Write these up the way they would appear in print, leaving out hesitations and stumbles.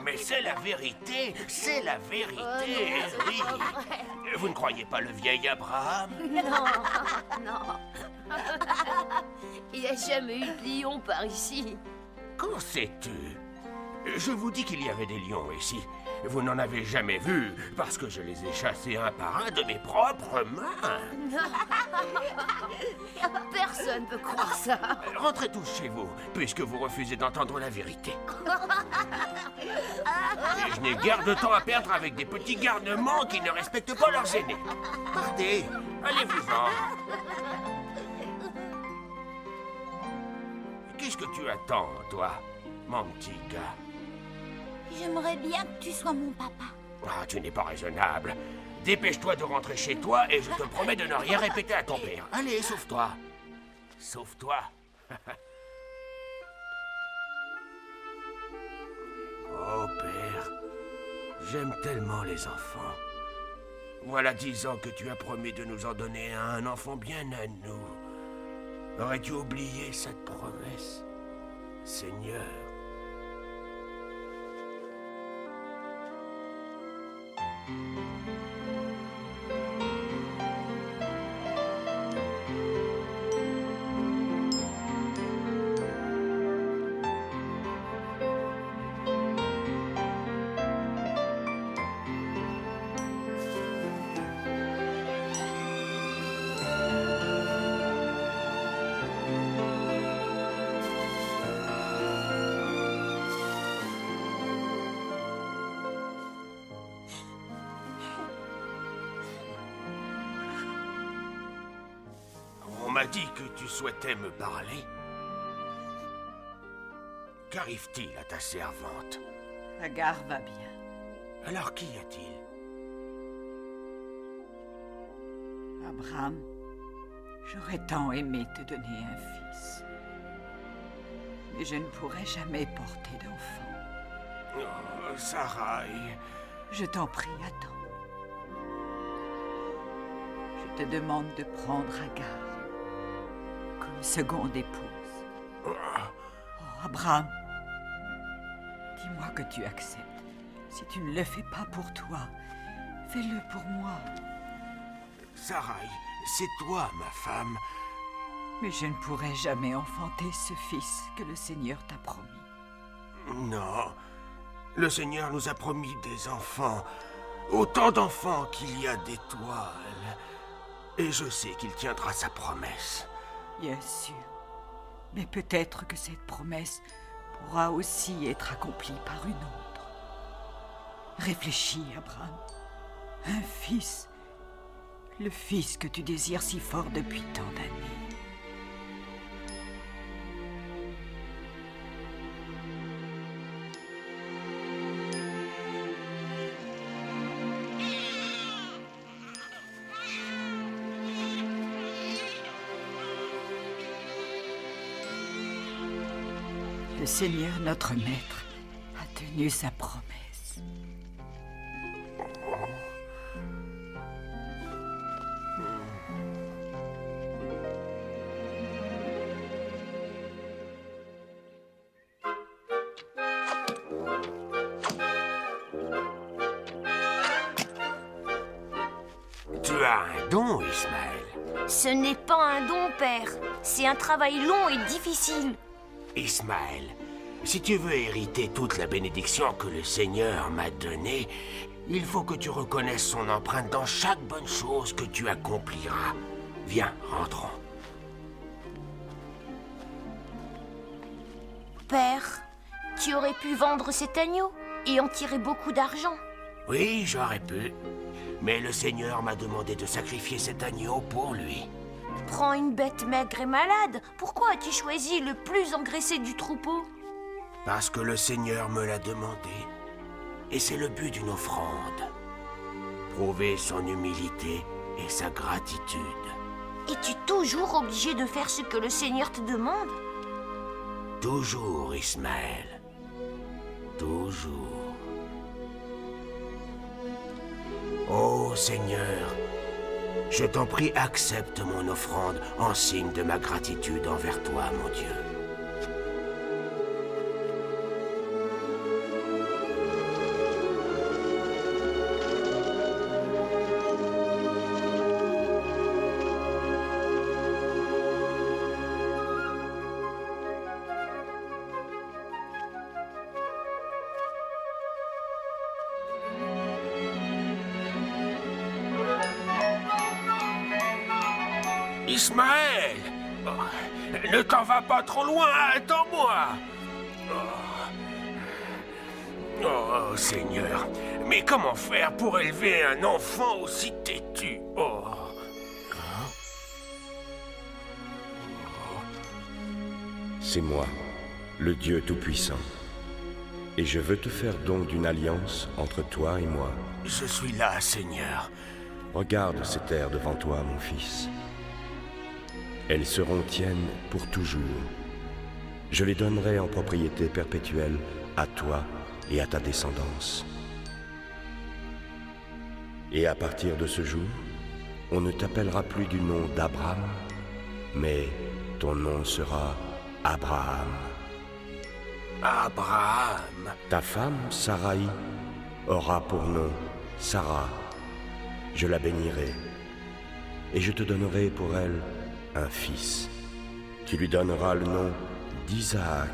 mais c'est la vérité, c'est la vérité, oui. Vous ne croyez pas le vieil Abraham? Non, non. Il n'y a jamais eu de lion par ici. Qu'en sais-tu? Je vous dis qu'il y avait des lions ici. Vous n'en avez jamais vu, parce que je les ai chassés un par un de mes propres mains. Personne ne peut croire ça. Rentrez tous chez vous, puisque vous refusez d'entendre la vérité. Et je n'ai guère de temps à perdre avec des petits garnements qui ne respectent pas leurs aînés. Partez, allez-vous-en. Qu'est-ce que tu attends, toi, mon petit gars? J'aimerais bien que tu sois mon papa. Ah, tu n'es pas raisonnable. Dépêche-toi de rentrer chez toi et je te promets de ne rien répéter à ton père. Allez, sauve-toi. Sauve-toi. Oh, père, j'aime tellement les enfants. Voilà 10 ans que tu as promis de nous en donner un enfant bien à nous. Aurais-tu oublié cette promesse, Seigneur? On m'a dit que tu souhaitais me parler. Qu'arrive-t-il à ta servante? Agar va bien. Alors qu'y a-t-il? Abraham, j'aurais tant aimé te donner un fils. Mais je ne pourrai jamais porter d'enfant. Oh, Sarai. Je t'en prie, attends. Je te demande de prendre Agar comme seconde épouse. Oh, Abraham, dis-moi que tu acceptes. Si tu ne le fais pas pour toi, fais-le pour moi. Sarai, c'est toi, ma femme. Mais je ne pourrai jamais enfanter ce fils que le Seigneur t'a promis. Non. Le Seigneur nous a promis des enfants. Autant d'enfants qu'il y a d'étoiles. Et je sais qu'il tiendra sa promesse. Bien sûr. Mais peut-être que cette promesse pourra aussi être accomplie par une autre. Réfléchis, Abraham. Un fils. Le fils que tu désires si fort depuis tant d'années. Le Seigneur, notre Maître, a tenu sa promesse. Tu as un don, Ismaël. Ce n'est pas un don, père. C'est un travail long et difficile. Ismaël, si tu veux hériter toute la bénédiction que le Seigneur m'a donnée, il faut que tu reconnaisses son empreinte dans chaque bonne chose que tu accompliras. Viens, rentrons. Père, tu aurais pu vendre cet agneau et en tirer beaucoup d'argent. Oui, j'aurais pu. Mais le Seigneur m'a demandé de sacrifier cet agneau pour lui. Prends une bête maigre et malade. Pourquoi as-tu choisi le plus engraissé du troupeau? Parce que le Seigneur me l'a demandé. Et c'est le but d'une offrande. Prouver son humilité et sa gratitude. Es-tu toujours obligé de faire ce que le Seigneur te demande? Toujours, Ismaël. Toujours. Ô Seigneur, je t'en prie, accepte mon offrande en signe de ma gratitude envers toi, mon Dieu. Ismaël! Oh, ne t'en va pas trop loin, attends-moi! Oh, Seigneur, mais comment faire pour élever un enfant aussi têtu? Oh. C'est moi, le Dieu Tout-Puissant. Et je veux te faire don d'une alliance entre toi et moi. Je suis là, Seigneur. Regarde ces terres devant toi, mon fils. Elles seront tiennes pour toujours. Je les donnerai en propriété perpétuelle à toi et à ta descendance. Et à partir de ce jour, on ne t'appellera plus du nom d'Abraham, mais ton nom sera Abraham. Abraham. Ta femme, Saraï, aura pour nom Sarah. Je la bénirai, et je te donnerai pour elle un fils. Tu lui donneras le nom d'Isaac.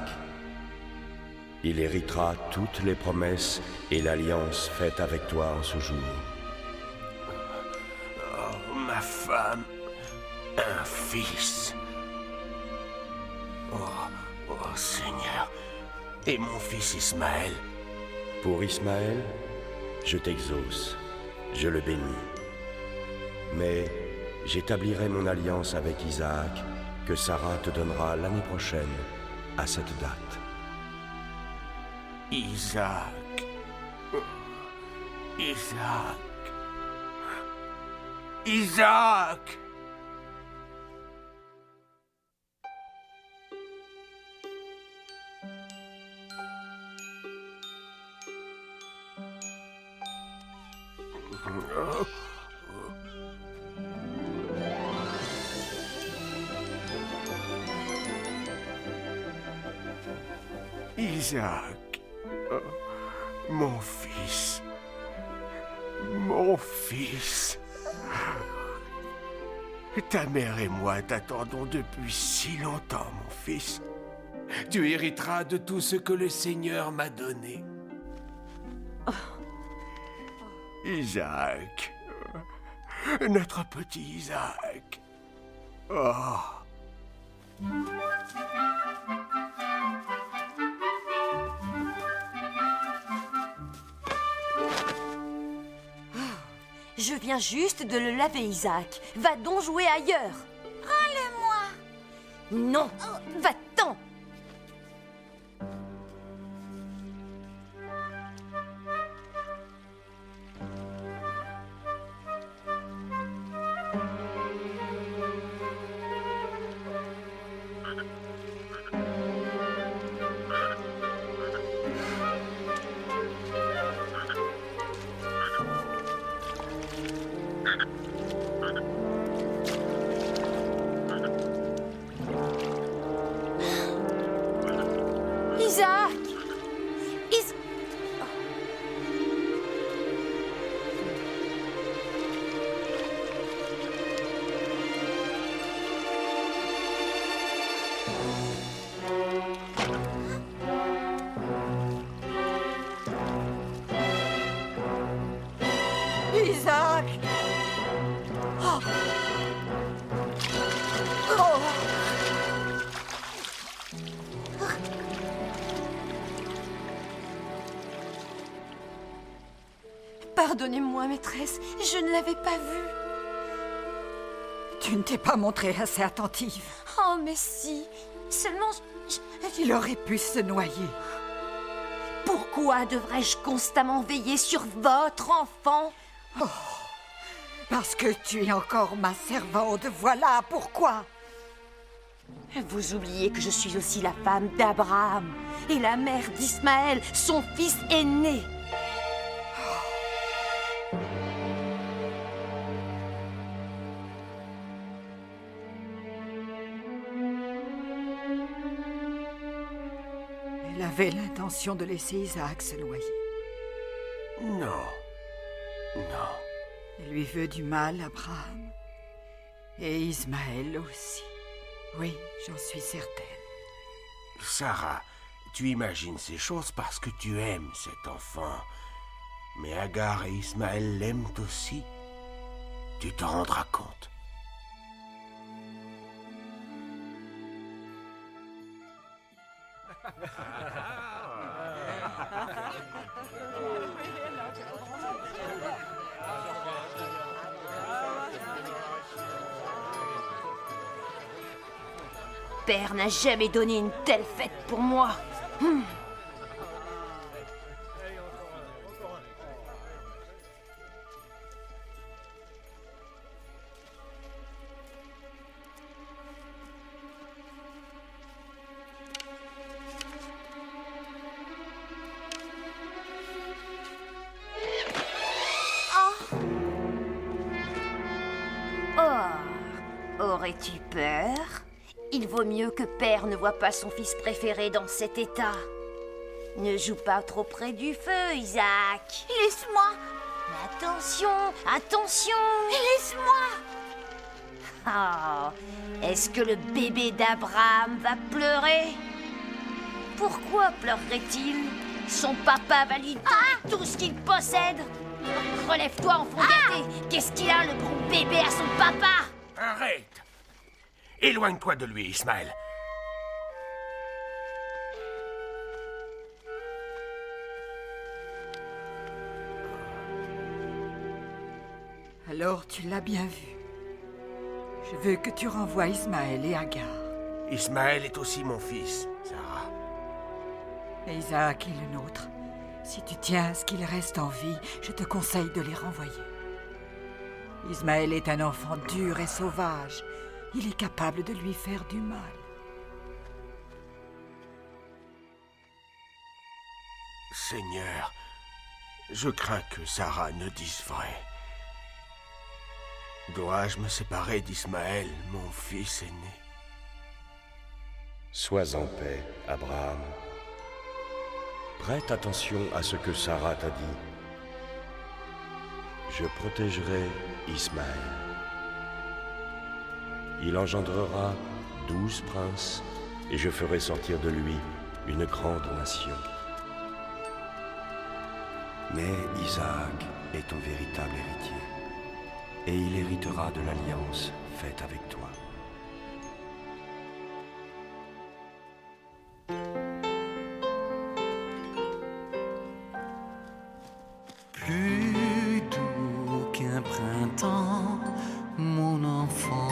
Il héritera toutes les promesses et l'alliance faite avec toi en ce jour. Oh, ma femme, un fils. Oh, Seigneur, et mon fils Ismaël? Pour Ismaël, je t'exauce, je le bénis. Mais j'établirai mon alliance avec Isaac, que Sarah te donnera l'année prochaine, à cette date. Isaac. Isaac. Isaac. Isaac, mon fils, mon fils. Ta mère et moi t'attendons depuis si longtemps, mon fils. Tu hériteras de tout ce que le Seigneur m'a donné. Isaac, notre petit Isaac. Oh. Je viens juste de le laver, Isaac. Va donc jouer ailleurs. Rends-le-moi. Non, va-t'en. Isaac! Isaac! Oh. Oh. Pardonnez-moi, maîtresse, je ne l'avais pas vu. Tu ne t'es pas montrée assez attentive. Oh, mais si. Seulement, Il aurait pu se noyer. pourquoi devrais-je constamment veiller sur votre enfant? Parce que tu es encore ma servante, voilà pourquoi. Vous oubliez que je suis aussi la femme d'Abraham et la mère d'Ismaël, son fils aîné. Elle avait l'intention de laisser Isaac se noyer. Non. Non. Elle lui veut du mal, Abraham. Et Ismaël aussi. Oui, j'en suis certaine. Sarah, tu imagines ces choses parce que tu aimes cet enfant. Mais Agar et Ismaël l'aiment aussi. Tu t'en rendras compte. Père n'a jamais donné une telle fête pour moi. Oh, aurais-tu peur? Il vaut mieux que Père ne voie pas son fils préféré dans cet état. Ne joue pas trop près du feu, Isaac. Laisse-moi. Mais attention, attention. Laisse-moi. Oh, est-ce que le bébé d'Abraham va pleurer? Pourquoi pleurerait-il? Son papa va lui donner tout ce qu'il possède. Relève-toi, enfant gâté. Qu'est-ce qu'il a, le gros bébé, à son papa? Arrête! Éloigne-toi de lui, Ismaël. Alors tu l'as bien vu. Je veux que tu renvoies Ismaël et Agar. Ismaël est aussi mon fils, Sarah. Et Isaac est le nôtre. Si tu tiens à ce qu'il reste en vie, je te conseille de les renvoyer. Ismaël est un enfant dur et sauvage. Il est capable de lui faire du mal. Seigneur, je crains que Sarah ne dise vrai. Dois-je me séparer d'Ismaël, mon fils aîné? Sois en paix, Abraham. Prête attention à ce que Sarah t'a dit. Je protégerai Ismaël. Il engendrera 12 princes, et je ferai sortir de lui une grande nation. Mais Isaac est ton véritable héritier, et il héritera de l'alliance faite avec toi. Plus doux qu'un printemps, mon enfant.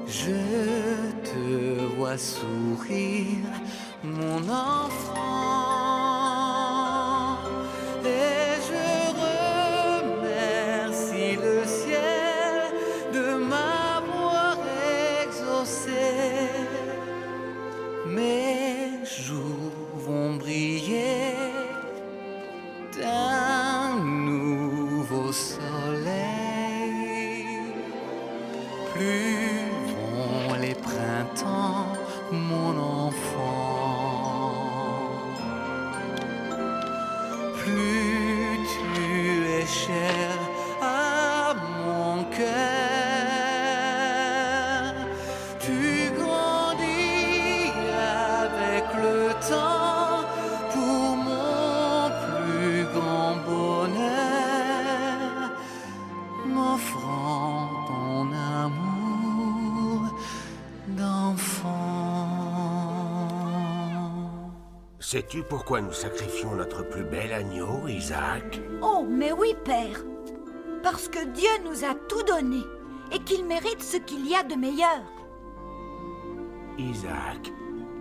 Je te vois sourire, mon enfant, et je remercie le ciel de m'avoir exaucé. Mes jours vont briller d'un nouveau soleil. Plus vont les printemps, mon enfant. Plus tu es cher à mon cœur. Tu grandis avec le temps pour mon plus grand bonheur, m'offrant ton amour d'enfant. Sais-tu pourquoi nous sacrifions notre plus bel agneau, Isaac? Oh, mais oui, Père. Parce que Dieu nous a tout donné et qu'il mérite ce qu'il y a de meilleur. Isaac,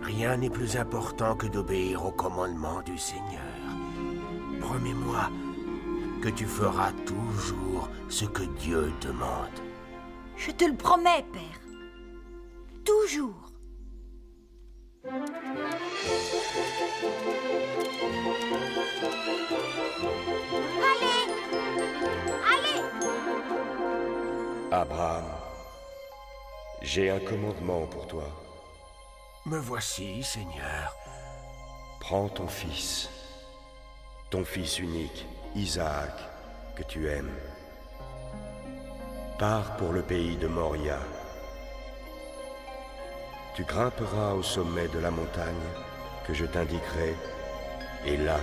rien n'est plus important que d'obéir aux commandements du Seigneur. Promets-moi que tu feras toujours ce que Dieu demande. Je te le promets, Père. Toujours. Allez! Allez! Abraham, j'ai un commandement pour toi. Me voici, Seigneur. Prends ton fils unique, Isaac, que tu aimes. Pars pour le pays de Moria. Tu grimperas au sommet de la montagne que je t'indiquerai, et là,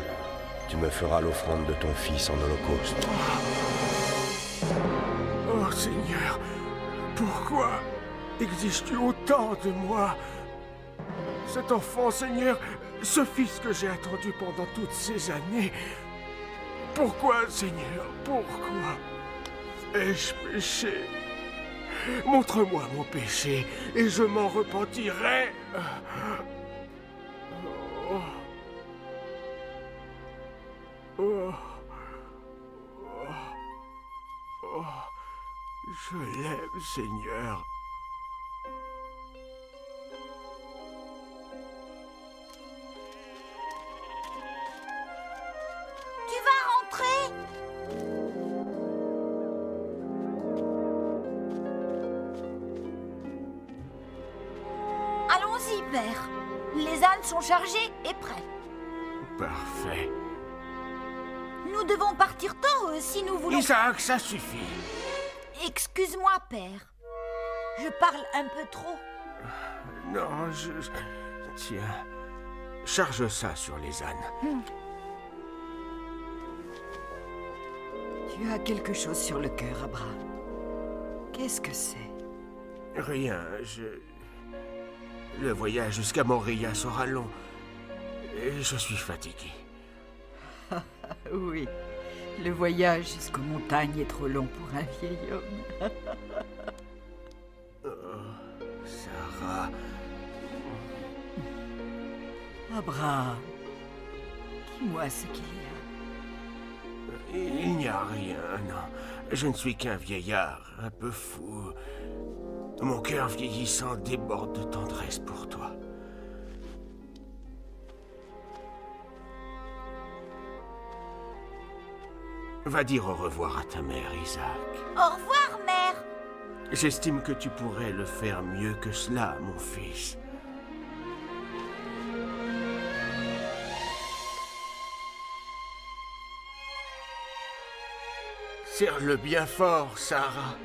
tu me feras l'offrande de ton fils en holocauste. Oh, Seigneur, pourquoi? exiges-tu autant de moi? Cet enfant, Seigneur, ce fils que j'ai attendu pendant toutes ces années. Pourquoi, Seigneur, pourquoi ai-je péché? Montre-moi mon péché et je m'en repentirai. Oh. Oh. Oh. Je l'aime, Seigneur. Tu vas rentrer? Allons-y, père. Les ânes sont chargés et prêts. Parfait. Nous devons partir tôt si nous voulons... Isaac, ça suffit. Excuse-moi, père. Je parle un peu trop. Non, Tiens, charge ça sur les ânes. Tu as quelque chose sur le cœur, Abraham. Qu'est-ce que c'est? Rien, Le voyage jusqu'à Moria sera long. Et je suis fatigué. Oui, le voyage jusqu'aux montagnes est trop long pour un vieil homme. Sarah... Abraham, dis-moi ce qu'il y a. Il n'y a rien, non. Je ne suis qu'un vieillard, un peu fou. Mon cœur vieillissant déborde de tendresse pour toi. Va dire au revoir à ta mère, Isaac. Au revoir, mère. J'estime que tu pourrais le faire mieux que cela, mon fils. Serre-le bien fort, Sarah.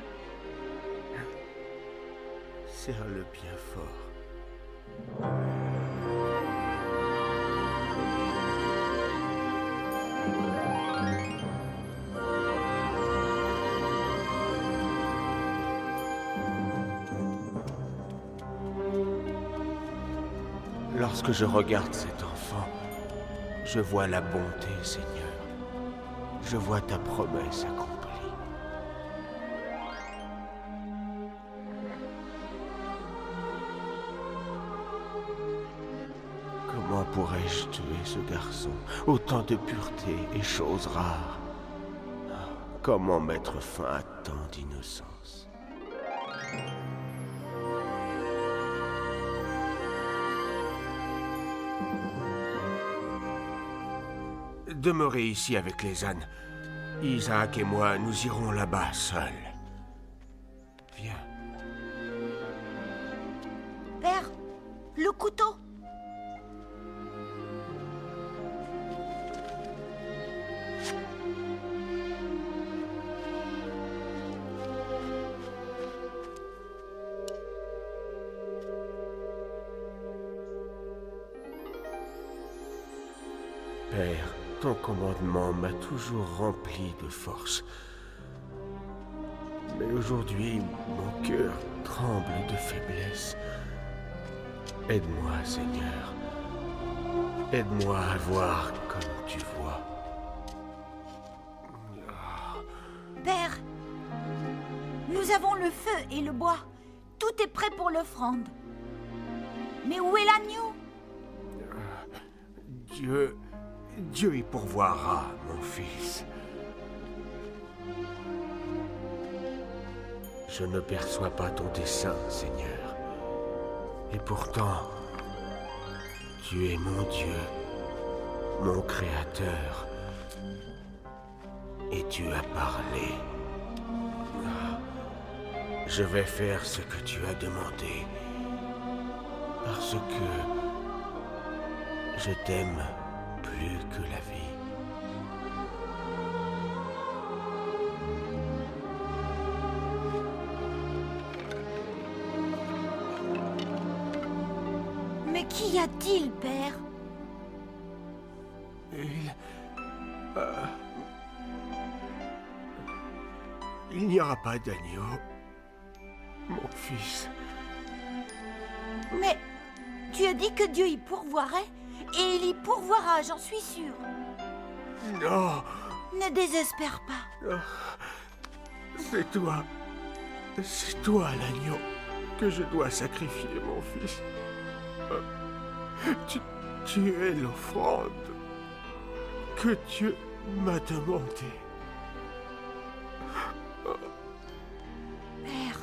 Serre-le bien fort. Lorsque je regarde cet enfant, je vois la bonté, Seigneur. Je vois ta promesse accomplie. Comment pourrais-je tuer ce garçon? Autant de pureté et choses rares. Comment mettre fin à tant d'innocence? Demeurez ici avec les ânes. Isaac et moi, nous irons là-bas seuls. Viens. Père, le couteau. Père, ton commandement m'a toujours rempli de force. Mais aujourd'hui, mon cœur tremble de faiblesse. Aide-moi, Seigneur. Aide-moi à voir comme tu vois. Père, nous avons le feu et le bois. Tout est prêt pour l'offrande. Mais où est l'agneau? Dieu y pourvoira, mon fils. Je ne perçois pas ton dessein, Seigneur. Et pourtant, tu es mon Dieu, mon Créateur. Et tu as parlé. Je vais faire ce que tu as demandé. Parce que je t'aime plus que la vie. Mais qu'y a-t-il, Père? Il n'y aura pas d'agneau, mon fils. Mais tu as dit que Dieu y pourvoirait, et il y pourvoira, j'en suis sûre. Non, Ne désespère pas. c'est toi l'agneau que je dois sacrifier, mon fils. Tu es l'offrande que Dieu m'a demandée. Père,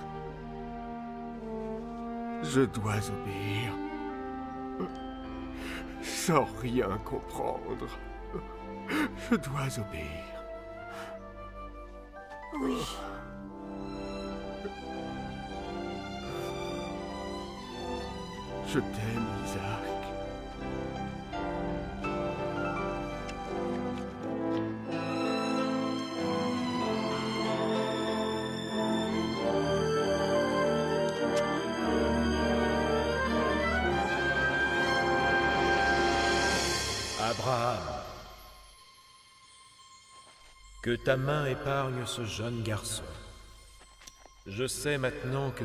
Je dois obéir. Sans rien comprendre. Je dois obéir. oui. Je t'aime, Isaac. Abraham, que ta main épargne ce jeune garçon. Je sais maintenant que